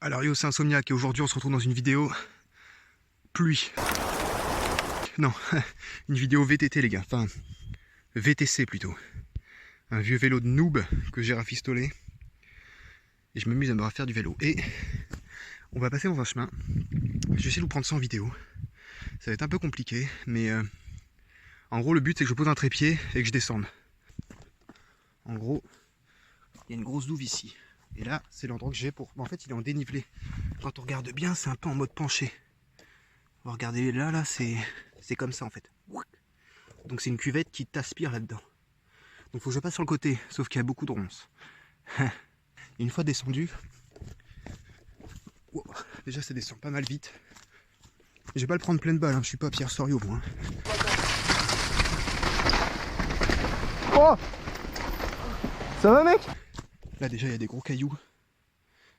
Alors yo, c'est Insomniac et aujourd'hui on se retrouve dans une vidéo pluie. Non, une vidéo VTT les gars, enfin VTC plutôt. Un vieux vélo de noob que j'ai rafistolé. Et je m'amuse à me refaire du vélo. Et on va passer dans un chemin. Je vais essayer de vous prendre ça en vidéo. Ça va être un peu compliqué, mais en gros le but c'est que je pose un trépied et que je descende. En gros, il y a une grosse douve ici. Et là, c'est l'endroit que j'ai pour... En fait, il est en dénivelé. Quand on regarde bien, c'est un peu en mode penché. On va regarder là, c'est comme ça en fait. Donc c'est une cuvette qui t'aspire là-dedans. Donc faut que je passe sur le côté, sauf qu'il y a beaucoup de ronces. Et une fois descendu, wow, déjà ça descend pas mal vite. Je vais pas le prendre pleine balle, hein. Je suis pas Pierre Soriot moi. Oh, ça va mec? Là déjà il y a des gros cailloux.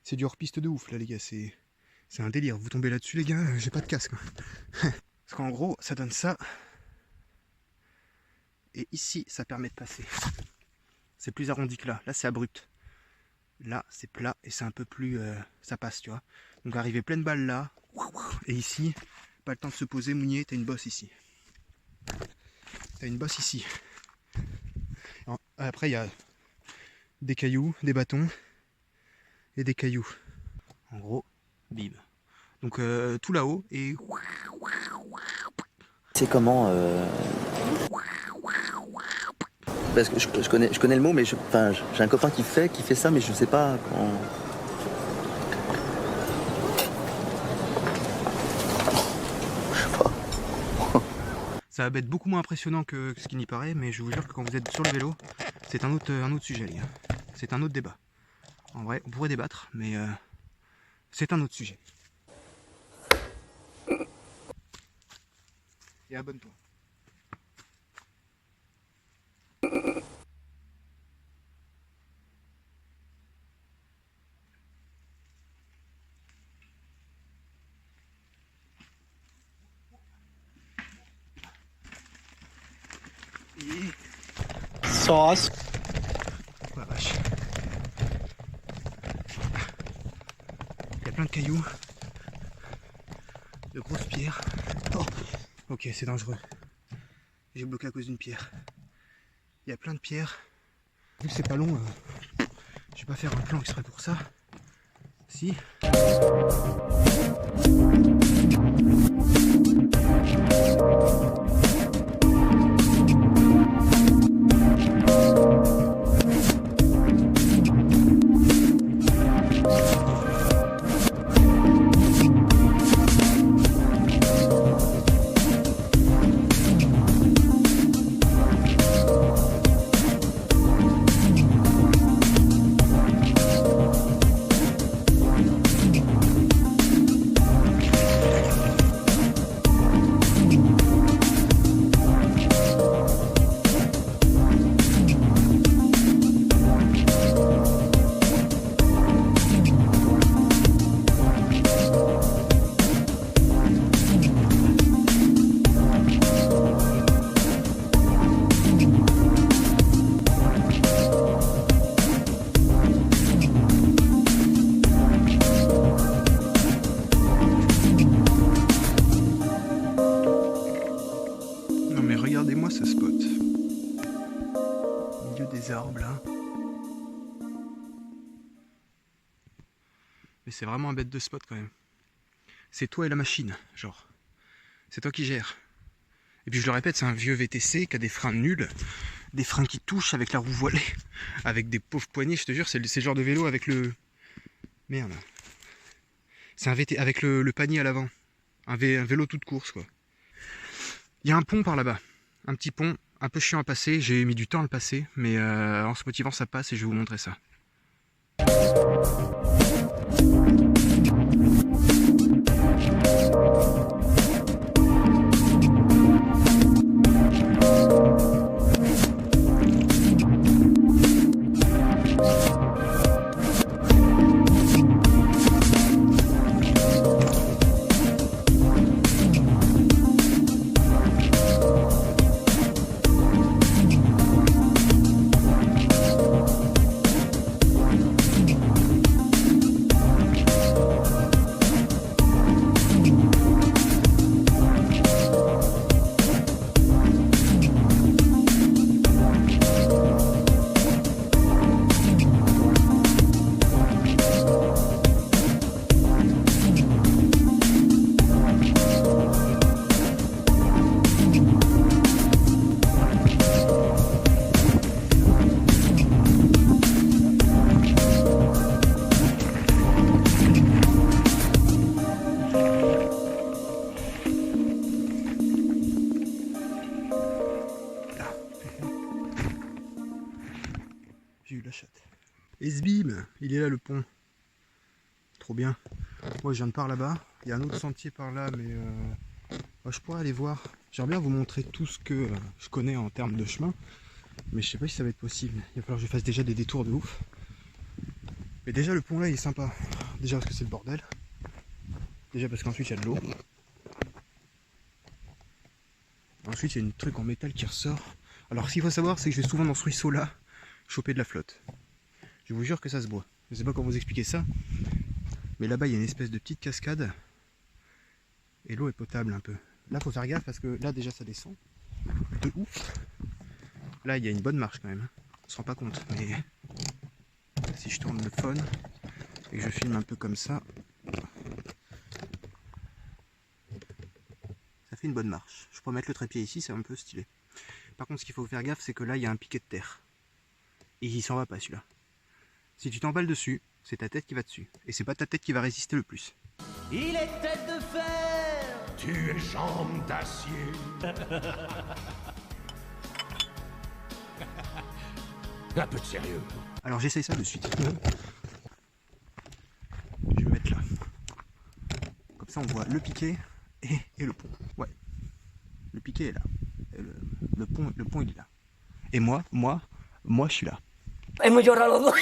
C'est du hors-piste de ouf là les gars, c'est un délire. Vous tombez là-dessus les gars, j'ai pas de casque. Parce qu'en gros ça donne ça. Et ici ça permet de passer. C'est plus arrondi que là. Là c'est abrupt. Là c'est plat et c'est un peu plus... ça passe tu vois. Donc arriver pleine balle là. Et ici, pas le temps de se poser, Mounier, t'as une bosse ici. T'as une bosse ici. Alors, après il y a des cailloux, des bâtons et des cailloux. En gros, bim. Donc tout là-haut et... C'est comment Parce que je connais le mot, mais j'ai un copain qui fait ça, mais je sais pas quand... Je sais pas. Ça va être beaucoup moins impressionnant que ce qui n'y paraît, mais je vous jure que quand vous êtes sur le vélo, c'est un autre sujet les gars. C'est un autre débat. En vrai, on pourrait débattre, mais c'est un autre sujet. Et abonne-toi. Sauce. Oh la vache. Il y a plein de cailloux. De grosses pierres. Oh. Ok, c'est dangereux. J'ai bloqué à cause d'une pierre. Il y a plein de pierres. Vu que c'est pas long, je vais pas faire un plan exprès pour ça. Si. Non mais regardez-moi ce spot. Au milieu des arbres là. Mais c'est vraiment un bête de spot quand même. C'est toi et la machine, genre. C'est toi qui gères. Et puis je le répète, c'est un vieux VTC qui a des freins nuls. Des freins qui touchent avec la roue voilée. Avec des pauvres poignées, je te jure, c'est le genre de vélo avec le... Merde. C'est un VT avec le panier à l'avant. Un vélo toute course quoi. Il y a un pont par là-bas, un petit pont, un peu chiant à passer, j'ai mis du temps à le passer, mais en se motivant ça passe et je vais vous montrer ça. Il est là le pont. Trop bien. Moi je viens de par là-bas. Il y a un autre sentier par là, mais je pourrais aller voir. J'aimerais bien vous montrer tout ce que je connais en termes de chemin. Mais je sais pas si ça va être possible. Il va falloir que je fasse déjà des détours de ouf. Mais déjà le pont là il est sympa. Déjà parce que c'est le bordel. Déjà parce qu'ensuite il y a de l'eau. Ensuite il y a une truc en métal qui ressort. Alors ce qu'il faut savoir c'est que je vais souvent dans ce ruisseau là choper de la flotte. Je vous jure que ça se boit. Je sais pas comment vous expliquer ça. Mais là-bas il y a une espèce de petite cascade. Et l'eau est potable un peu. Là faut faire gaffe parce que là déjà ça descend. De ouf. Là il y a une bonne marche quand même. On se rend pas compte. Mais si je tourne le phone et que je filme un peu comme ça. Ça fait une bonne marche. Je pourrais mettre le trépied ici, c'est un peu stylé. Par contre, ce qu'il faut faire gaffe, c'est que là, il y a un piquet de terre. Et il s'en va pas, celui-là. Si tu t'emballes dessus, c'est ta tête qui va dessus. Et c'est pas ta tête qui va résister le plus. Il est tête de fer. Tu es jambe d'acier. Un peu de sérieux. Alors, j'essaye ça de suite. Je vais me mettre là. Comme ça, on voit le piquet et le pont. Ouais. Le piquet est là. Et le pont, il est là. Et moi, je suis là. Hemos llorado los dos.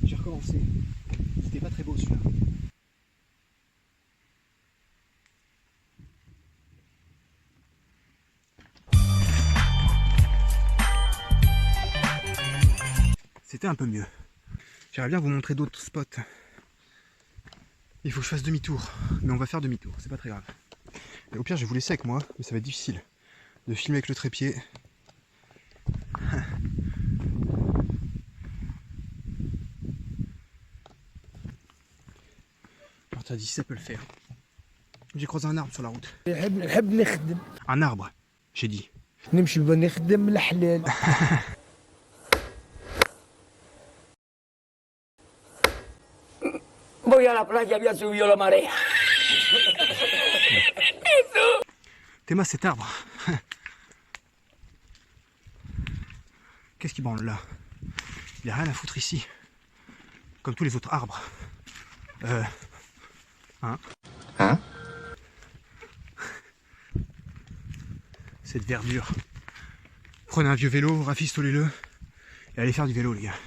J'ai recommencé. C'était pas très beau celui-là. C'était un peu mieux. J'aimerais bien vous montrer d'autres spots. Il faut que je fasse demi-tour. Mais on va faire demi-tour, c'est pas très grave. Et au pire, je vais vous laisser avec moi, mais ça va être difficile de filmer avec le trépied. À partir d'ici, ça peut le faire. J'ai croisé un arbre sur la route. نحب نخدم Un arbre, j'ai dit. نمشي نخدم الحلال. Voy a la playa, había subido la marea. Théma, cet arbre. Qu'est-ce qui branle là? Il n'y a rien à foutre ici. Comme tous les autres arbres. Cette verdure. Prenez un vieux vélo, rafistolez-le et allez faire du vélo, les gars.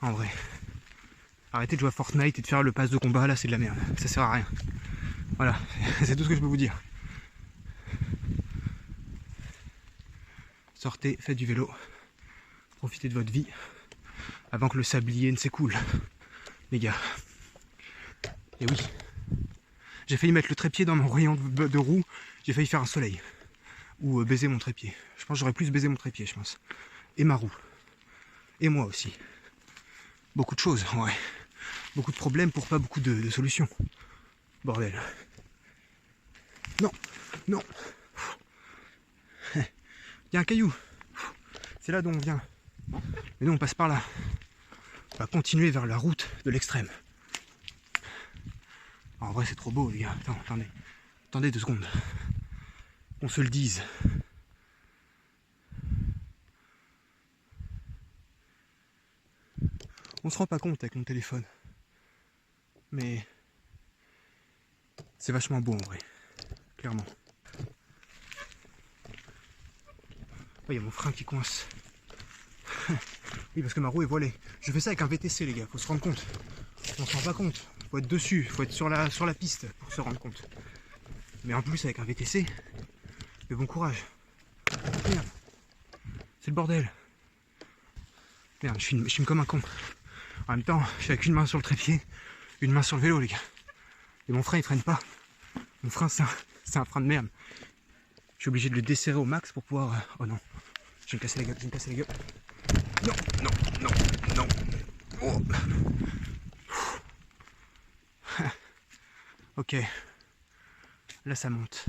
En vrai. Arrêtez de jouer à Fortnite et de faire le pass de combat, là c'est de la merde. Ça sert à rien. Voilà, c'est tout ce que je peux vous dire. Sortez, faites du vélo. Profitez de votre vie avant que le sablier ne s'écoule. Les gars. Et oui. J'ai failli mettre le trépied dans mon rayon de roue. J'ai failli faire un soleil. Ou baiser mon trépied. Je pense que j'aurais plus baisé mon trépied, je pense. Et ma roue. Et moi aussi. Beaucoup de choses, ouais. Beaucoup de problèmes pour pas beaucoup de solutions. Bordel. Non, non. Il y a un caillou. C'est là d'où on vient. Mais nous on passe par là. On va continuer vers la route de l'extrême. En vrai c'est trop beau les gars. Attendez. Attendez 2 secondes. On se le dise. On se rend pas compte avec mon téléphone. Mais c'est vachement beau en vrai. Clairement. Il y a mon frein qui coince. Oui, parce que ma roue est voilée. Je fais ça avec un VTC, les gars, faut se rendre compte. On se rend pas compte. Faut être dessus, faut être sur la piste pour se rendre compte. Mais en plus, avec un VTC, mais bon courage. Merde. C'est le bordel. Merde, je filme comme un con. En même temps, je suis avec une main sur le trépied, une main sur le vélo, les gars. Et mon frein, il freine pas. Mon frein, c'est un frein de merde. Je suis obligé de le desserrer au max pour pouvoir... Oh non, je vais me casser la gueule, Non, non, non, non. Oh. Ok. Là, ça monte.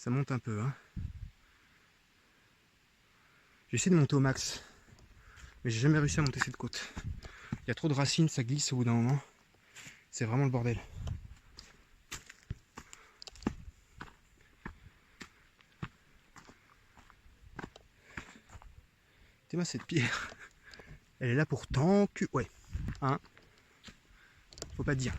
Ça monte un peu, hein. J'ai essayé de monter au max, mais j'ai jamais réussi à monter cette côte. Il y a trop de racines, ça glisse au bout d'un moment. C'est vraiment le bordel. T'es moi cette pierre. Elle est là pour tant que... Ouais. Hein. Faut pas dire.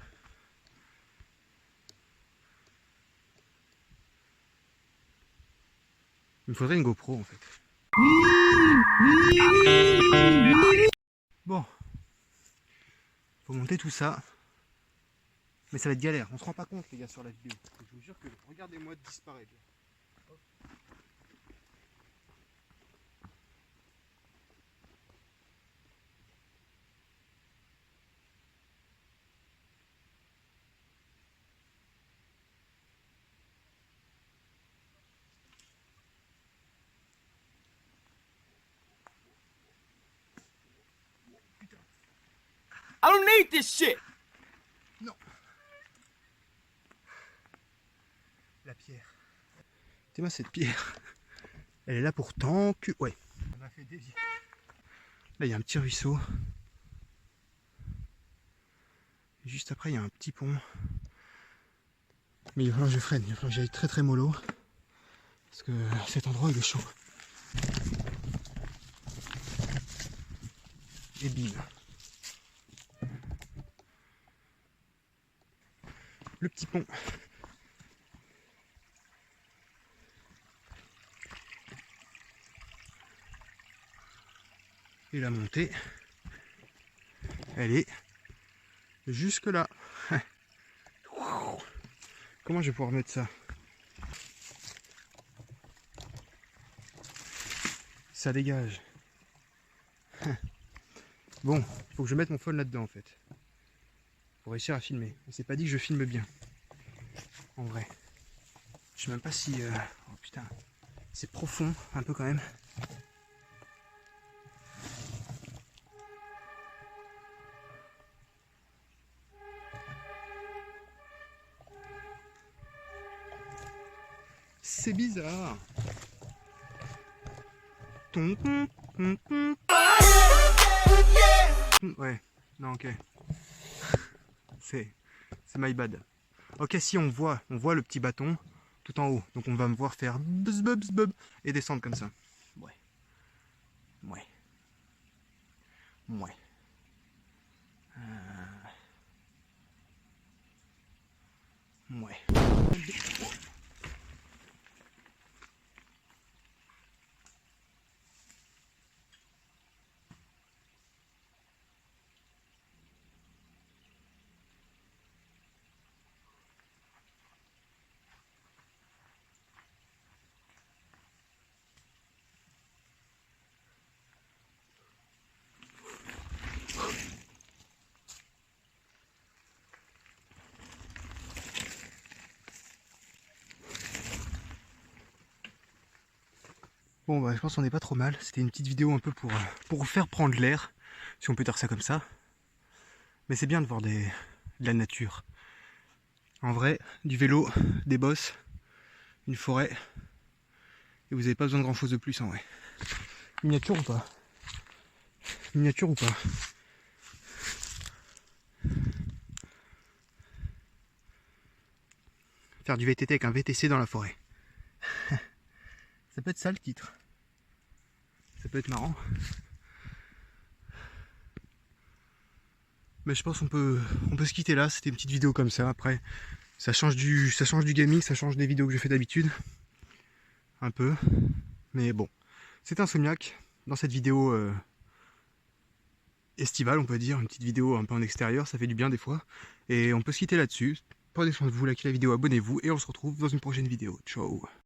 Il me faudrait une GoPro en fait. Bon. Faut monter tout ça. Mais ça va être galère. On se rend pas compte les gars sur la vidéo. Je vous jure que regardez-moi disparaître. I don't need this shit. Non. La pierre. C'est moi cette pierre. Elle est là pour tant que... Ouais. Ça m'a fait dévier. Là il y a un petit ruisseau. Et juste après il y a un petit pont. Mais il va falloir que je freine. Il va falloir que j'aille très très mollo. Parce que cet endroit il est chaud. Et bim. Le petit pont. Et la montée, elle est jusque là. Comment je vais pouvoir mettre ça? Ça dégage. Bon, il faut que je mette mon phone là-dedans en fait. Pour réussir à filmer. Mais c'est pas dit que je filme bien. En vrai. Je sais même pas si... Oh putain. C'est profond, un peu quand même. C'est bizarre. Ouais, non, ok. C'est my bad. Ok, si on voit le petit bâton tout en haut. Donc on va me voir faire bzz, bzz, bzz, et descendre comme ça. Ouais. Ouais. Ouais. Ouais. Bon bah je pense qu'on n'est pas trop mal. C'était une petite vidéo un peu pour vous faire prendre l'air, si on peut dire ça comme ça. Mais c'est bien de voir de la nature. En vrai, du vélo, des bosses, une forêt, et vous n'avez pas besoin de grand chose de plus en vrai. Miniature ou pas? Miniature ou pas? Faire du VTT avec un VTC dans la forêt. Ça peut être ça le titre. Ça peut être marrant. Mais je pense qu'on peut se quitter là. C'était une petite vidéo comme ça. Après, ça change du gaming, ça change des vidéos que je fais d'habitude. Un peu. Mais bon. C'est Insomniac. Dans cette vidéo estivale, on peut dire. Une petite vidéo un peu en extérieur. Ça fait du bien des fois. Et on peut se quitter là-dessus. Prenez soin de vous, likez la vidéo, abonnez-vous. Et on se retrouve dans une prochaine vidéo. Ciao.